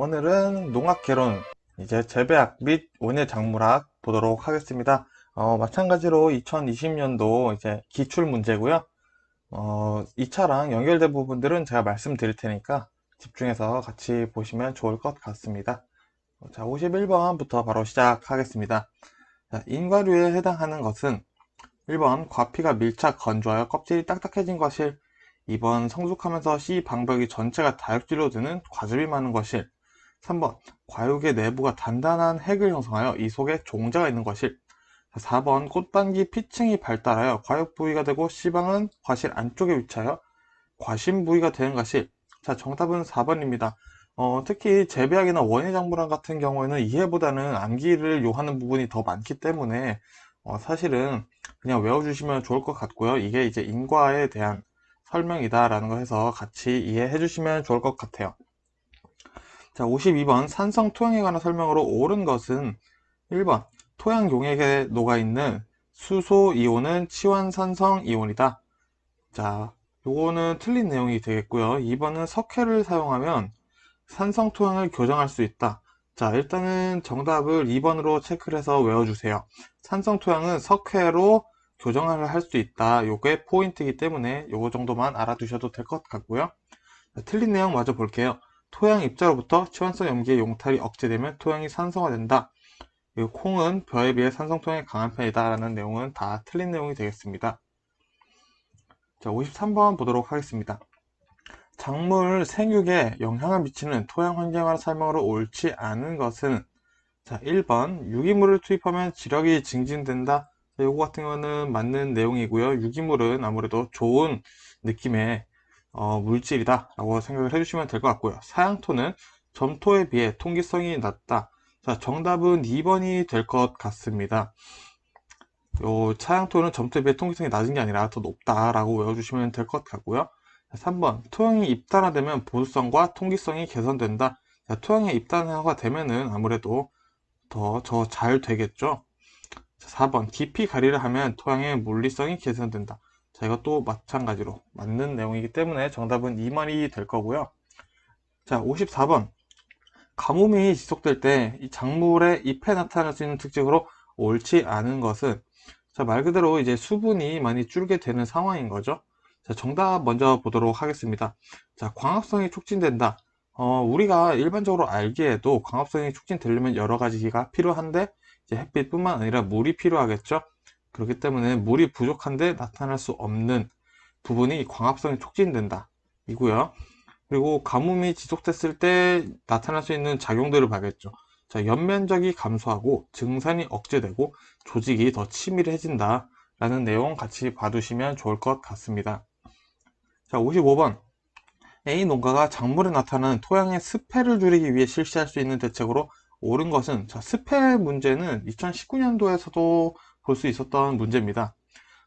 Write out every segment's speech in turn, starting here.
오늘은 농학개론, 이제 재배학 및 원예작물학 보도록 하겠습니다. 마찬가지로 2020년도 이제 기출 문제고요. 2차랑 연결된 부분들은 제가 말씀드릴 테니까 집중해서 같이 보시면 좋을 것 같습니다. 자, 51번부터 바로 시작하겠습니다. 자, 인과류에 해당하는 것은 1번 과피가 밀착 건조하여 껍질이 딱딱해진 것일, 2번 성숙하면서 씨 방벽이 전체가 다육질로 드는 과즙이 많은 것일, 3번 과육의 내부가 단단한 핵을 형성하여 이 속에 종자가 있는 것일, 4번 꽃단기 피층이 발달하여 과육 부위가 되고 씨방은 과실 안쪽에 위치하여 과심 부위가 되는 것일. 자, 정답은 4번입니다. 특히 재배학이나 원예작물학 같은 경우에는 이해보다는 암기를 요하는 부분이 더 많기 때문에 사실은 그냥 외워주시면 좋을 것 같고요. 이게 이제 인과에 대한 설명이다라는 거 해서 같이 이해해 주시면 좋을 것 같아요. 자, 52번 산성 토양에 관한 설명으로 옳은 것은 1번 토양 용액에 녹아있는 수소 이온은 치환산성 이온이다. 자, 요거는 틀린 내용이 되겠고요. 2번은 석회를 사용하면 산성 토양을 교정할 수 있다. 자, 일단은 정답을 2번으로 체크를 해서 외워주세요. 산성 토양은 석회로 교정을 할 수 있다. 요게 포인트이기 때문에 요거 정도만 알아두셔도 될 것 같고요. 자, 틀린 내용 마저 볼게요. 토양 입자로부터 치환성 염기의 용탈이 억제되면 토양이 산성화된다. 그리고 콩은 벼에 비해 산성 토양이 강한 편이다 라는 내용은 다 틀린 내용이 되겠습니다. 자, 53번 보도록 하겠습니다. 작물 생육에 영향을 미치는 토양 환경을 설명으로 옳지 않은 것은, 자, 1번 유기물을 투입하면 지력이 증진된다. 자, 요거 같은 거는 맞는 내용이고요. 유기물은 아무래도 좋은 느낌의 물질이다 라고 생각을 해주시면 될 것 같고요. 사양토는 점토에 비해 통기성이 낮다. 자, 정답은 2번이 될 것 같습니다. 요 사양토는 점토에 비해 통기성이 낮은 게 아니라 더 높다라고 외워주시면 될 것 같고요. 3번 토양이 입단화되면 보수성과 통기성이 개선된다. 자, 토양에 입단화가 되면은 아무래도 더 잘 되겠죠. 자, 4번 깊이 가리를 하면 토양의 물리성이 개선된다. 자, 이것도 마찬가지로 맞는 내용이기 때문에 정답은 2번이 될 거고요. 자, 54번 가뭄이 지속될 때 이 작물의 잎에 나타날 수 있는 특징으로 옳지 않은 것은, 자, 말 그대로 이제 수분이 많이 줄게 되는 상황인 거죠. 자, 정답 먼저 보도록 하겠습니다. 자, 광합성이 촉진된다. 우리가 일반적으로 알기에도 광합성이 촉진되려면 여러 가지가 필요한데, 이제 햇빛뿐만 아니라 물이 필요하겠죠. 그렇기 때문에 물이 부족한데 나타날 수 없는 부분이 광합성이 촉진된다 이고요. 그리고 가뭄이 지속됐을 때 나타날 수 있는 작용들을 봐야겠죠. 자, 연면적이 감소하고 증산이 억제되고 조직이 더 치밀해진다 라는 내용 같이 봐두시면 좋을 것 같습니다. 자, 55번 A 농가가 작물에 나타나는 토양의 습해를 줄이기 위해 실시할 수 있는 대책으로 옳은 것은, 자, 습해 문제는 2019년도에서도 볼 수 있었던 문제입니다.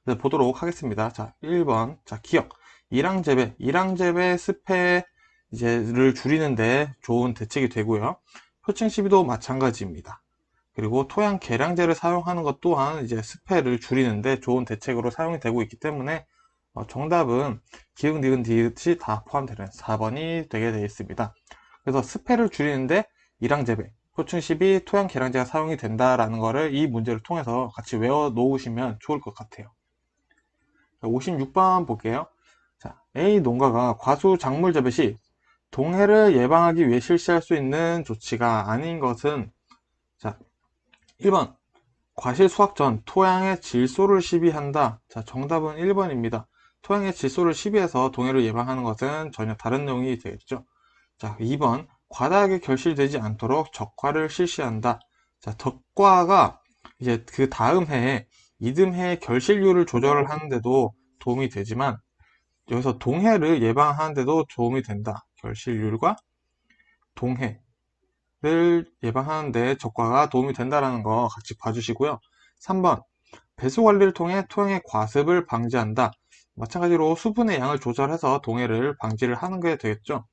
네, 보도록 하겠습니다. 자, 1번 자, 기억 이랑재배 습해 이제를 줄이는데 좋은 대책이 되고요. 표층 시비도 마찬가지입니다. 그리고 토양 계량제를 사용하는 것 또한 이제 습해를 줄이는데 좋은 대책으로 사용이 되고 있기 때문에 정답은 기흥, 니은, 디귿이 다 포함되는 4번이 되게 되어 있습니다. 그래서 습해를 줄이는데 이랑재배, 표층 시비, 토양 계량제가 사용이 된다라는 거를 이 문제를 통해서 같이 외워 놓으시면 좋을 것 같아요. 56번 볼게요. 자, A 농가가 과수 작물 재배 시 동해를 예방하기 위해 실시할 수 있는 조치가 아닌 것은, 자, 1번 과실 수확 전 토양의 질소를 시비한다. 자, 정답은 1번입니다. 토양의 질소를 시비해서 동해를 예방하는 것은 전혀 다른 내용이 되겠죠. 자, 2번 과다하게 결실되지 않도록 적과를 실시한다. 자, 적과가 이제 그 다음 해에 이듬해의 결실률을 조절을 하는데도 도움이 되지만, 여기서 동해를 예방하는데도 도움이 된다. 결실률과 동해를 예방하는데 적과가 도움이 된다는 거 같이 봐주시고요. 3번 배수 관리를 통해 토양의 과습을 방지한다. 마찬가지로 수분의 양을 조절해서 동해를 방지를 하는 게 되겠죠.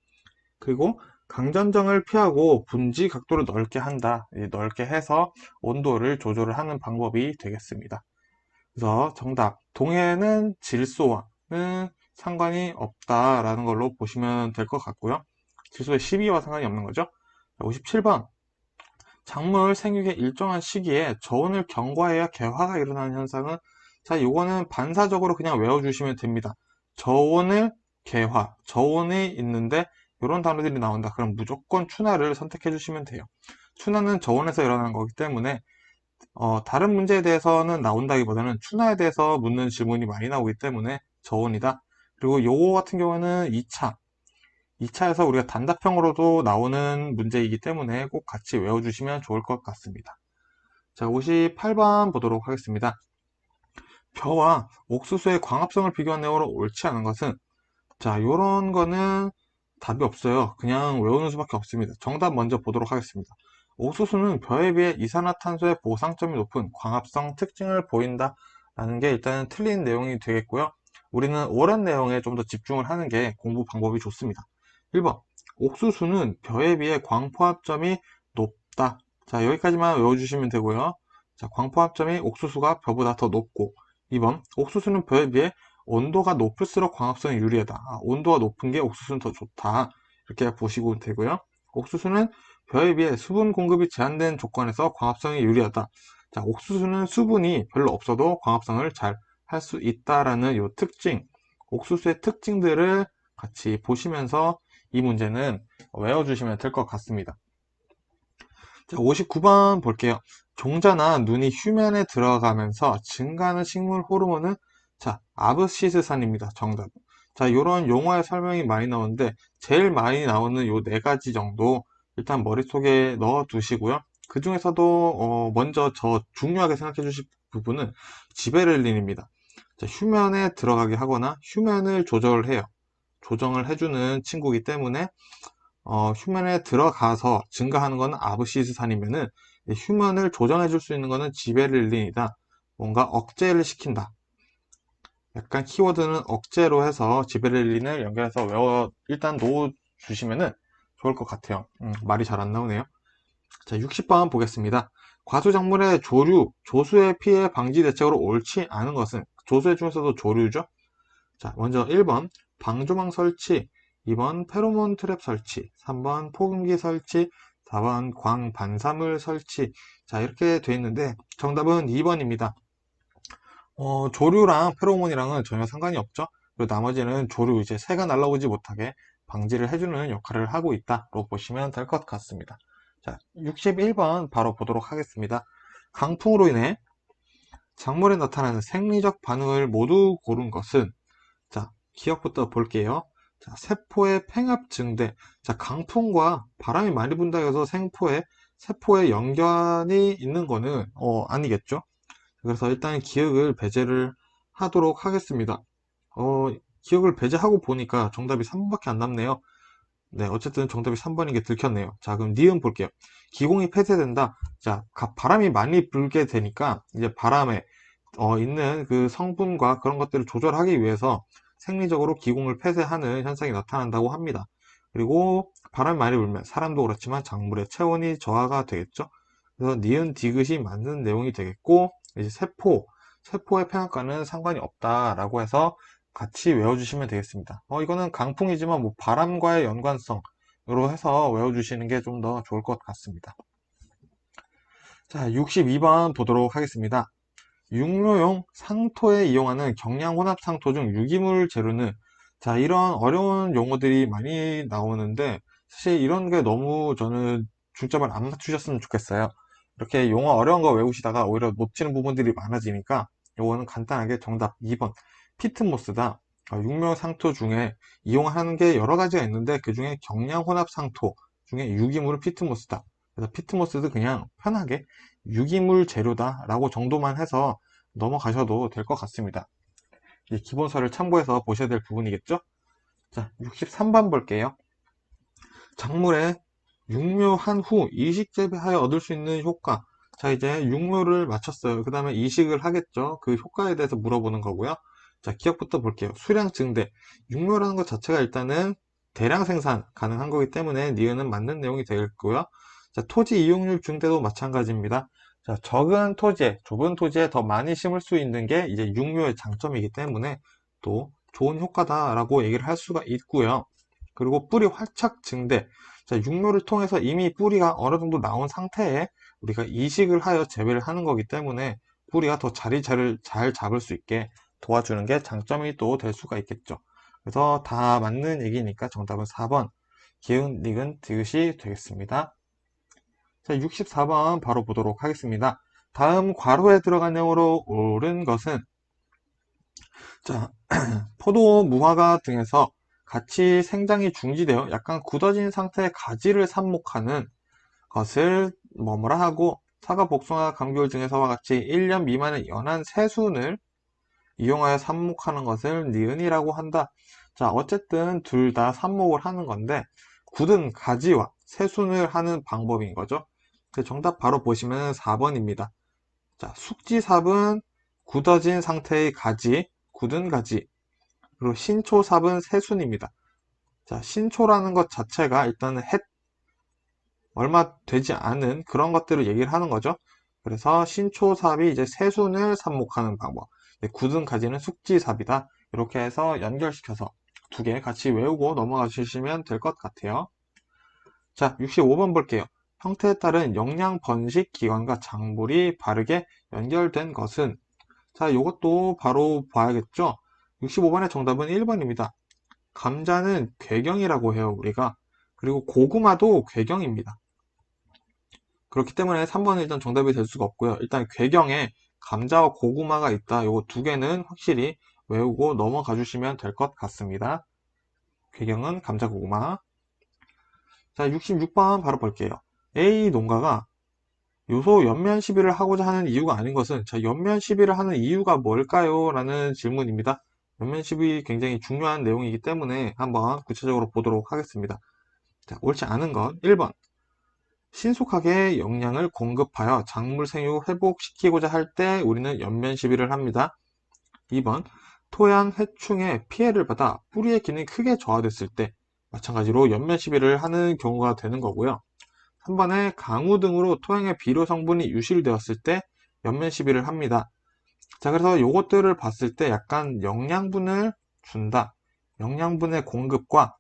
그리고 강전정을 피하고 분지 각도를 넓게 한다. 넓게 해서 온도를 조절을 하는 방법이 되겠습니다. 그래서 정답 동해는 질소와는 상관이 없다라는 걸로 보시면 될 것 같고요. 질소의 시비와 상관이 없는 거죠. 57번. 작물 생육의 일정한 시기에 저온을 경과해야 개화가 일어나는 현상은, 자, 요거는 반사적으로 그냥 외워주시면 됩니다. 저온을 개화, 저온이 있는데 이런 단어들이 나온다. 그럼 무조건 춘화를 선택해 주시면 돼요. 춘화는 저온에서 일어나는 거기 때문에 다른 문제에 대해서는 나온다기보다는 춘화에 대해서 묻는 질문이 많이 나오기 때문에 저온이다. 그리고 요거 같은 경우는 2차에서 우리가 단답형으로도 나오는 문제이기 때문에 꼭 같이 외워주시면 좋을 것 같습니다. 자, 58번 보도록 하겠습니다. 벼와 옥수수의 광합성을 비교한 내용으로 옳지 않은 것은, 자, 요런 거는 답이 없어요. 그냥 외우는 수밖에 없습니다. 정답 먼저 보도록 하겠습니다. 옥수수는 벼에 비해 이산화탄소의 보상점이 높은 광합성 특징을 보인다 라는 게 일단은 틀린 내용이 되겠고요. 우리는 옳은 내용에 좀 더 집중을 하는 게 공부 방법이 좋습니다. 1번, 옥수수는 벼에 비해 광포합점이 높다. 자, 여기까지만 외워주시면 되고요. 자, 광포합점이 옥수수가 벼보다 더 높고, 2번, 옥수수는 벼에 비해 온도가 높을수록 광합성이 유리하다. 온도가 높은 게 옥수수는 더 좋다. 이렇게 보시고 되고요. 옥수수는 벼에 비해 수분 공급이 제한된 조건에서 광합성이 유리하다. 자, 옥수수는 수분이 별로 없어도 광합성을 잘 할 수 있다라는 요 특징, 옥수수의 특징들을 같이 보시면서 이 문제는 외워주시면 될 것 같습니다. 자, 59번 볼게요. 종자나 눈이 휴면에 들어가면서 증가하는 식물 호르몬은, 자, 아브시스산입니다. 정답. 자, 요런 용어의 설명이 많이 나오는데 제일 많이 나오는 요 네 가지 정도 일단 머릿속에 넣어 두시고요. 그 중에서도 먼저 중요하게 생각해 주실 부분은 지베렐린입니다. 자, 휴면에 들어가게 하거나 휴면을 조절을 해요. 조정을 해주는 친구이기 때문에 휴면에 들어가서 증가하는 건 아브시스산이면은 휴면을 조정해 줄 수 있는 거는 지베렐린이다. 뭔가 억제를 시킨다. 약간 키워드는 억제로 해서 지베렐린을 연결해서 일단 놓아 주시면은 좋을 것 같아요. 말이 잘 안 나오네요. 자, 60번 보겠습니다. 과수작물의 조수의 피해 방지 대책으로 옳지 않은 것은, 조수의 중에서도 조류죠. 자, 먼저 1번 방조망 설치, 2번 페로몬 트랩 설치, 3번 폭음기 설치, 4번 광반사물 설치. 자, 이렇게 돼 있는데 정답은 2번입니다. 조류랑 페로몬이랑은 전혀 상관이 없죠. 그리고 나머지는 조류, 이제 새가 날아오지 못하게 방지를 해주는 역할을 하고 있다로 보시면 될 것 같습니다. 자, 61번 바로 보도록 하겠습니다. 강풍으로 인해 작물에 나타나는 생리적 반응을 모두 고른 것은, 자, 기억부터 볼게요. 자, 세포의 팽합 증대. 자, 강풍과 바람이 많이 분다 해서 세포에 연관이 있는 거는 아니겠죠. 그래서 일단 기억을 배제를 하도록 하겠습니다. 기억을 배제하고 보니까 정답이 3번밖에 안 남네요. 네, 어쨌든 정답이 3번인 게 들켰네요. 자, 그럼 니은 볼게요. 기공이 폐쇄된다. 자, 바람이 많이 불게 되니까 이제 바람에 있는 그 성분과 그런 것들을 조절하기 위해서 생리적으로 기공을 폐쇄하는 현상이 나타난다고 합니다. 그리고 바람이 많이 불면 사람도 그렇지만 작물의 체온이 저하가 되겠죠. 그래서 니은 디귿이 맞는 내용이 되겠고, 이제 세포의 팽합과는 상관이 없다라고 해서 같이 외워주시면 되겠습니다. 이거는 강풍이지만 뭐 바람과의 연관성으로 해서 외워주시는 게 좀 더 좋을 것 같습니다. 자, 62번 보도록 하겠습니다. 육묘용 상토에 이용하는 경량 혼합 상토 중 유기물 재료는, 자, 이런 어려운 용어들이 많이 나오는데 사실 이런 게 너무 저는 중점을 안 맞추셨으면 좋겠어요. 이렇게 용어 어려운 거 외우시다가 오히려 놓치는 부분들이 많아지니까 요거는 간단하게 정답 2번 피트모스다. 육묘 상토 중에 이용하는 게 여러 가지가 있는데 그 중에 경량 혼합 상토 중에 유기물은 피트모스다. 그래서 피트모스도 그냥 편하게 유기물 재료다 라고 정도만 해서 넘어가셔도 될 것 같습니다. 이 기본서를 참고해서 보셔야 될 부분이겠죠. 자, 63번 볼게요. 작물에 육묘한 후 이식 재배하여 얻을 수 있는 효과. 자, 이제 육묘를 마쳤어요. 그 다음에 이식을 하겠죠. 그 효과에 대해서 물어보는 거고요. 자, 기억부터 볼게요. 수량 증대. 육묘라는 것 자체가 일단은 대량 생산 가능한 거기 때문에 니은은 맞는 내용이 되겠고요. 자, 토지 이용률 증대도 마찬가지입니다. 자, 적은 토지에, 좁은 토지에 더 많이 심을 수 있는 게 이제 육묘의 장점이기 때문에 또 좋은 효과다라고 얘기를 할 수가 있고요. 그리고 뿌리 활착 증대. 자, 육묘를 통해서 이미 뿌리가 어느 정도 나온 상태에 우리가 이식을 하여 재배를 하는 거기 때문에 뿌리가 더 자리를 잘 잡을 수 있게 도와주는 게 장점이 또 될 수가 있겠죠. 그래서 다 맞는 얘기니까 정답은 4번 기은, 니은, 디귿이 되겠습니다. 자, 64번 바로 보도록 하겠습니다. 다음 괄호에 들어간 내용으로 옳은 것은 자, 포도, 무화과 등에서 같이 생장이 중지되어 약간 굳어진 상태의 가지를 삽목하는 것을 뭐뭐라 하고 사과, 복숭아, 감귤 등에서와 같이 1년 미만의 연한 새순을 이용하여 삽목하는 것을 니은이라고 한다. 자, 어쨌든 둘 다 삽목을 하는 건데 굳은 가지와 새순을 하는 방법인 거죠. 정답 바로 보시면 4번입니다. 자, 숙지삽은 굳어진 상태의 가지, 굳은 가지, 그리고 신초삽은 새순입니다. 자, 신초라는 것 자체가 일단은 얼마 되지 않은 그런 것들을 얘기를 하는 거죠. 그래서 신초삽이 이제 새순을 삽목하는 방법, 굳은 가지는 숙지삽이다. 이렇게 해서 연결시켜서 두 개 같이 외우고 넘어가 주시면 될 것 같아요. 자, 65번 볼게요. 형태에 따른 영양 번식 기관과 작물이 바르게 연결된 것은 자, 이것도 바로 봐야겠죠. 65번의 정답은 1번입니다. 감자는 궤경이라고 해요, 우리가. 그리고 고구마도 궤경입니다. 그렇기 때문에 3번은 일단 정답이 될 수가 없고요. 일단 궤경에 감자와 고구마가 있다. 요거 두 개는 확실히 외우고 넘어가 주시면 될 것 같습니다. 궤경은 감자, 고구마. 자, 66번 바로 볼게요. A 농가가 요소 연면 시비를 하고자 하는 이유가 아닌 것은 자, 연면 시비를 하는 이유가 뭘까요? 라는 질문입니다. 연면 시비 굉장히 중요한 내용이기 때문에 한번 구체적으로 보도록 하겠습니다. 자, 옳지 않은 건 1번. 신속하게 영양을 공급하여 작물 생육을 회복시키고자 할 때 우리는 연면 시비를 합니다. 2번. 토양 해충에 피해를 받아 뿌리의 기능이 크게 저하됐을 때 마찬가지로 연면 시비를 하는 경우가 되는 거고요. 3번에 강우 등으로 토양의 비료 성분이 유실되었을 때 연면 시비를 합니다. 자, 그래서 요것들을 봤을 때 약간 영양분을 준다. 영양분의 공급과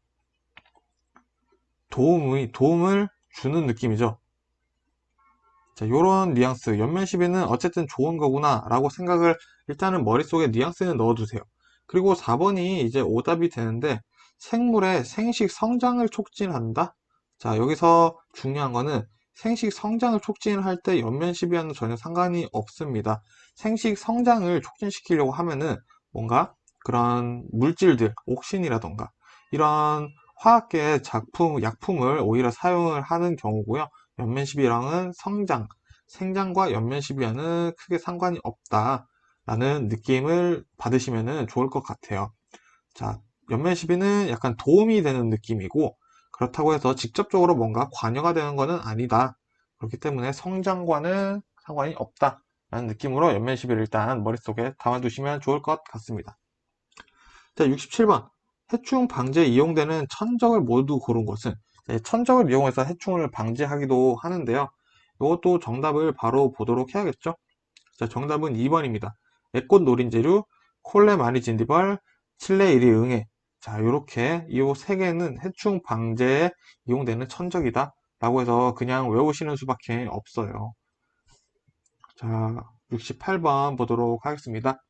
도움을 주는 느낌이죠. 자, 요런 뉘앙스, 연면 시비는 어쨌든 좋은 거구나 라고 생각을 일단은 머릿속에 뉘앙스는 넣어두세요. 그리고 4번이 이제 오답이 되는데 생물의 생식 성장을 촉진한다? 자, 여기서 중요한 거는 생식 성장을 촉진할 때 연면 시비와는 전혀 상관이 없습니다. 생식 성장을 촉진시키려고 하면은 뭔가 그런 물질들, 옥신이라던가 이런 화학계 작품, 약품을 오히려 사용을 하는 경우고요. 연면 시비랑은 성장, 생장과 연면 시비와는 크게 상관이 없다라는 느낌을 받으시면 좋을 것 같아요. 자, 연면 시비는 약간 도움이 되는 느낌이고 그렇다고 해서 직접적으로 뭔가 관여가 되는 것은 아니다. 그렇기 때문에 성장과는 상관이 없다라는 느낌으로 연면 시비를 일단 머릿속에 담아두시면 좋을 것 같습니다. 자, 67번. 해충 방제에 이용되는 천적을 모두 고른 것은 천적을 이용해서 해충을 방지하기도 하는데요. 이것도 정답을 바로 보도록 해야겠죠. 자, 정답은 2번입니다. 애꽃 노린재류, 콜레 마리진디벌, 칠레 이리 응애. 자, 요렇게 이 세 개는 해충 방제에 이용되는 천적이다 라고 해서 그냥 외우시는 수밖에 없어요. 자, 68번 보도록 하겠습니다.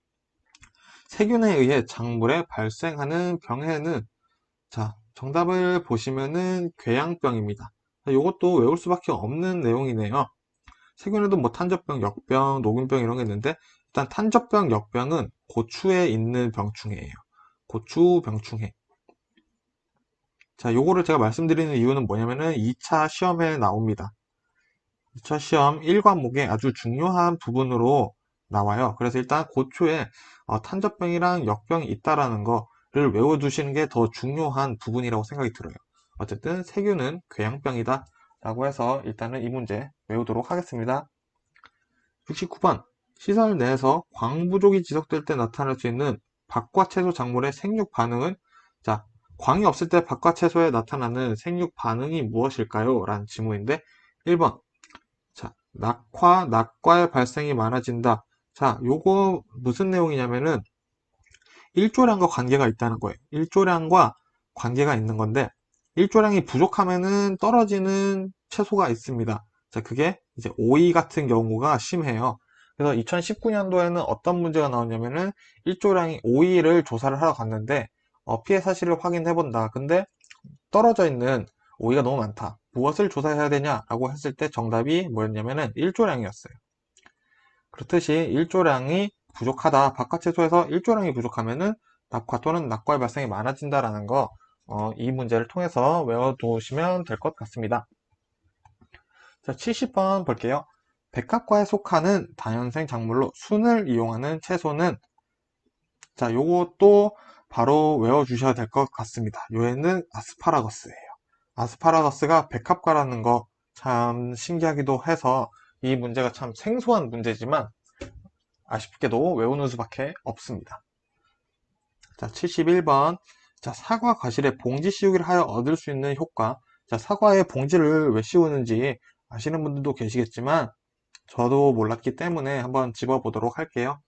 세균에 의해 작물에 발생하는 병해는 자, 정답을 보시면은 궤양병입니다. 이것도 외울 수밖에 없는 내용이네요. 세균에도 뭐 탄저병, 역병, 녹균병 이런 게 있는데 일단 탄저병, 역병은 고추에 있는 병충해예요. 고추 병충해. 자, 요거를 제가 말씀드리는 이유는 뭐냐면은 2차 시험에 나옵니다. 2차 시험 1과목에 아주 중요한 부분으로 나와요. 그래서 일단 고추에 탄저병이랑 역병이 있다라는 거를 외워두시는 게 더 중요한 부분이라고 생각이 들어요. 어쨌든 세균은 궤양병이다 라고 해서 일단은 이 문제 외우도록 하겠습니다. 69번. 시설 내에서 광 부족이 지속될 때 나타날 수 있는 박과 채소 작물의 생육 반응은 자, 광이 없을 때 박과 채소에 나타나는 생육 반응이 무엇일까요? 라는 질문인데 1번. 자, 낙과의 발생이 많아진다. 자, 요거 무슨 내용이냐면은 일조량과 관계가 있다는 거예요. 일조량과 관계가 있는 건데, 일조량이 부족하면은 떨어지는 채소가 있습니다. 자, 그게 이제 오이 같은 경우가 심해요. 그래서 2019년도에는 어떤 문제가 나왔냐면은 일조량이 오이를 조사를 하러 갔는데 피해 사실을 확인해 본다. 근데 떨어져 있는 오이가 너무 많다. 무엇을 조사해야 되냐라고 했을 때 정답이 뭐였냐면은 일조량이었어요. 그렇듯이 일조량이 부족하다. 바깥 채소에서 일조량이 부족하면은 낙화 또는 낙과의 발생이 많아진다라는 거, 이 문제를 통해서 외워두시면 될 것 같습니다. 자, 70번 볼게요. 백합과에 속하는 다연생 작물로 순을 이용하는 채소는, 자, 요것도 바로 외워주셔야 될 것 같습니다. 요에는 아스파라거스예요. 아스파라거스가 백합과라는 거 참 신기하기도 해서 이 문제가 참 생소한 문제지만 아쉽게도 외우는 수밖에 없습니다. 자, 71번. 자, 사과 과실에 봉지 씌우기를 하여 얻을 수 있는 효과. 자, 사과에 봉지를 왜 씌우는지 아시는 분들도 계시겠지만 저도 몰랐기 때문에 한번 집어보도록 할게요.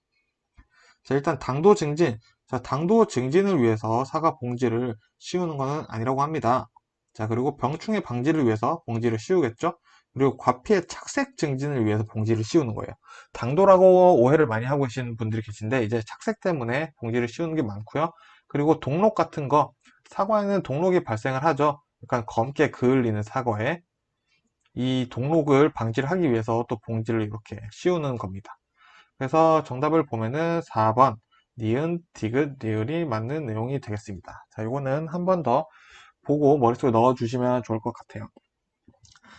자, 일단 당도 증진. 자, 당도 증진을 위해서 사과 봉지를 씌우는 것은 아니라고 합니다. 자, 그리고 병충해 방지를 위해서 봉지를 씌우겠죠? 그리고 과피의 착색 증진을 위해서 봉지를 씌우는 거예요. 당도라고 오해를 많이 하고 계시는 분들이 계신데 이제 착색 때문에 봉지를 씌우는 게 많고요. 그리고 동록 같은 거, 사과에는 동록이 발생을 하죠. 약간 검게 그을리는 사과에 이 동록을 방지를 하기 위해서 또 봉지를 이렇게 씌우는 겁니다. 그래서 정답을 보면은 4번 니은, 디귿, 리을이 맞는 내용이 되겠습니다. 자, 이거는 한 번 더 보고 머릿속에 넣어주시면 좋을 것 같아요.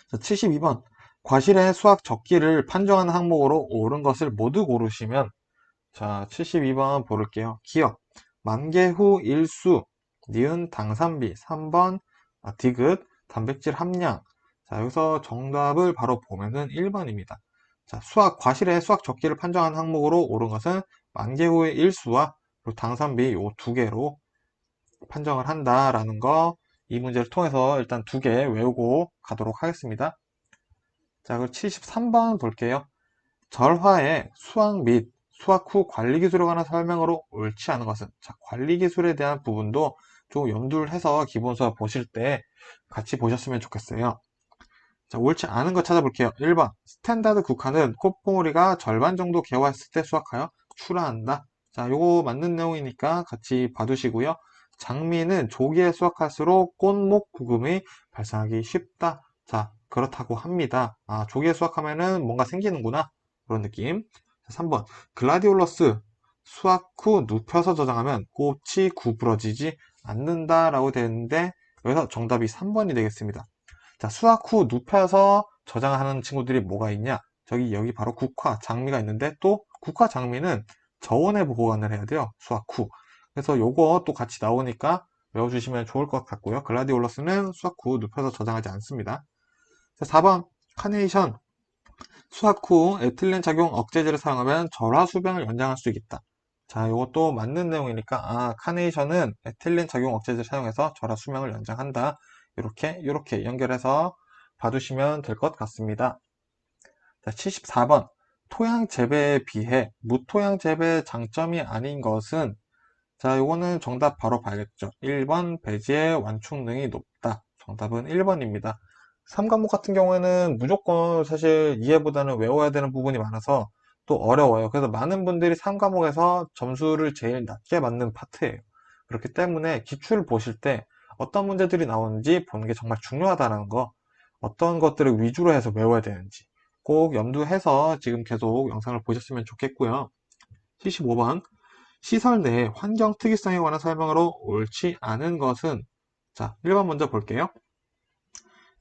자, 72번 과실의 수학 적기를 판정하는 항목으로 옳은 것을 모두 고르시면, 자, 72번 고를게요. 기억, 만개 후 일수, 니은 당산비, 3번 디귿, 단백질 함량. 자, 여기서 정답을 바로 보면은 1번입니다. 자, 과실의 수학 적기를 판정하는 항목으로 옳은 것은 만개 후의 일수와 당산비 요 두 개로 판정을 한다라는 거, 이 문제를 통해서 일단 두 개 외우고 가도록 하겠습니다. 자, 그럼 73번 볼게요. 절화의 수학 및 수학 후 관리 기술에 관한 설명으로 옳지 않은 것은, 자, 관리 기술에 대한 부분도 좀 염두를 해서 기본 수학 보실 때 같이 보셨으면 좋겠어요. 자, 옳지 않은 거 찾아볼게요. 1번 스탠다드 국화는 꽃봉오리가 절반 정도 개화했을 때 수확하여 출하한다. 자, 요거 맞는 내용이니까 같이 봐두시고요. 장미는 조기에 수확할수록 꽃목 구금이 발생하기 쉽다. 자, 그렇다고 합니다. 아, 조기에 수확하면은 뭔가 생기는구나, 그런 느낌. 자, 3번 글라디올러스 수확 후 눕혀서 저장하면 꽃이 구부러지지 않는다라고 되어 있는데 여기서 정답이 3번이 되겠습니다. 자, 수확 후 눕혀서 저장하는 친구들이 뭐가 있냐? 여기 바로 국화, 장미가 있는데, 또 국화, 장미는 저온에 보관을 해야 돼요. 수확 후. 그래서 요거 또 같이 나오니까 외워주시면 좋을 것 같고요. 글라디올러스는 수확 후 눕혀서 저장하지 않습니다. 자, 4번 카네이션. 수확 후 에틸렌 작용 억제제를 사용하면 절화 수명을 연장할 수 있다. 자, 이것도 맞는 내용이니까 카네이션은 에틸렌 작용 억제제를 사용해서 절화 수명을 연장한다. 이렇게 연결해서 봐두시면 될 것 같습니다. 자, 74번 토양 재배에 비해 무토양 재배의 장점이 아닌 것은, 자, 이거는 정답 바로 봐야겠죠. 1번 배지의 완충능이 높다. 정답은 1번입니다. 3과목 같은 경우에는 무조건 사실 이해보다는 외워야 되는 부분이 많아서 또 어려워요. 그래서 많은 분들이 3과목에서 점수를 제일 낮게 받는 파트예요. 그렇기 때문에 기출을 보실 때 어떤 문제들이 나오는지 보는 게 정말 중요하다는 거, 어떤 것들을 위주로 해서 외워야 되는지 꼭 염두해서 지금 계속 영상을 보셨으면 좋겠고요. 75번 시설 내 환경 특이성에 관한 설명으로 옳지 않은 것은, 자, 1번 먼저 볼게요.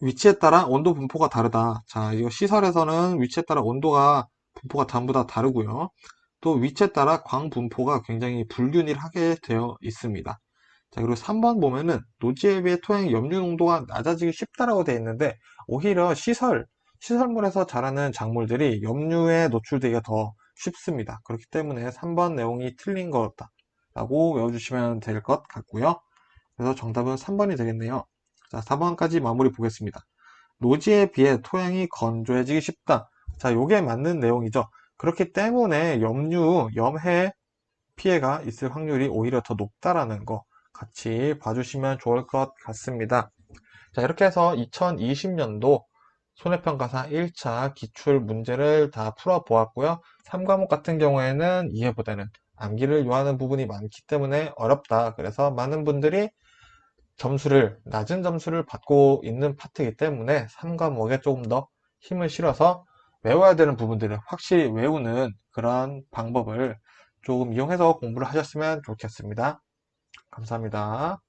위치에 따라 온도 분포가 다르다. 자, 이거 시설에서는 위치에 따라 온도가 분포가 전부 다 다르고요. 또 위치에 따라 광 분포가 굉장히 불균일하게 되어 있습니다. 자, 그리고 3번 보면은 노지에 비해 토양의 염류 농도가 낮아지기 쉽다라고 되어 있는데 오히려 시설물에서 자라는 작물들이 염류에 노출되기가 더 쉽습니다. 그렇기 때문에 3번 내용이 틀린 거다라고 외워주시면 될 것 같고요. 그래서 정답은 3번이 되겠네요. 자, 4번까지 마무리 보겠습니다. 노지에 비해 토양이 건조해지기 쉽다. 자, 요게 맞는 내용이죠. 그렇기 때문에 염해 피해가 있을 확률이 오히려 더 높다라는 거, 같이 봐주시면 좋을 것 같습니다. 자, 이렇게 해서 2020년도 손해평가사 1차 기출 문제를 다 풀어보았고요. 3과목 같은 경우에는 이해보다는 암기를 요하는 부분이 많기 때문에 어렵다. 그래서 많은 분들이 낮은 점수를 받고 있는 파트이기 때문에 3과목에 조금 더 힘을 실어서 외워야 되는 부분들을 확실히 외우는 그런 방법을 조금 이용해서 공부를 하셨으면 좋겠습니다. 감사합니다.